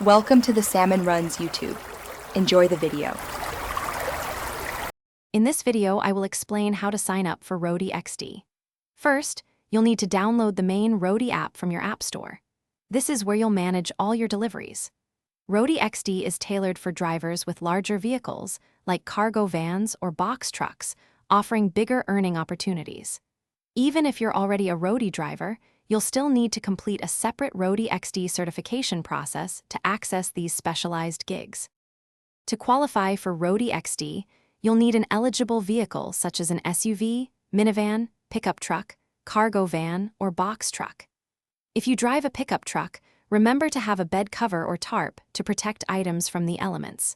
Welcome to the Salmon Runs YouTube. Enjoy the video. In this video, I will explain how to sign up for Roadie XD. First, you'll need to download the main Roadie app from your app store. This is where you'll manage all your deliveries. Roadie XD is tailored for drivers with larger vehicles, like cargo vans or box trucks, offering bigger earning opportunities. Even if you're already a Roadie driver, you'll still need to complete a separate Roadie XD certification process to access these specialized gigs. To qualify for Roadie XD, you'll need an eligible vehicle such as an SUV, minivan, pickup truck, cargo van, or box truck. If you drive a pickup truck, remember to have a bed cover or tarp to protect items from the elements.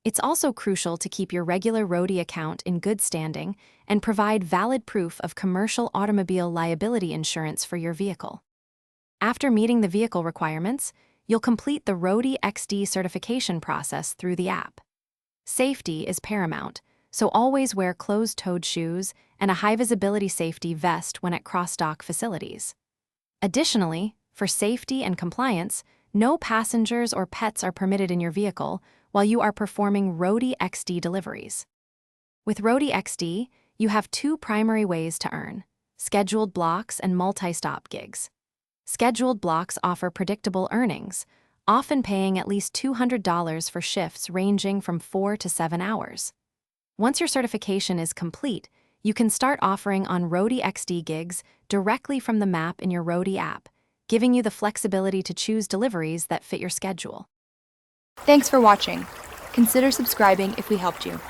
It's also crucial to keep your regular Roadie account in good standing and provide valid proof of commercial automobile liability insurance for your vehicle. After meeting the vehicle requirements, you'll complete the Roadie XD certification process through the app. Safety is paramount, so always wear closed-toed shoes and a high-visibility safety vest when at cross-dock facilities. Additionally, for safety and compliance, no passengers or pets are permitted in your vehicle while you are performing Roadie XD deliveries. With Roadie XD, you have two primary ways to earn: scheduled blocks and multi-stop gigs. Scheduled blocks offer predictable earnings, often paying at least $200 for shifts ranging from 4 to 7 hours. Once your certification is complete, you can start offering on Roadie XD gigs directly from the map in your Roadie app, giving you the flexibility to choose deliveries that fit your schedule. Thanks for watching. Consider subscribing if we helped you.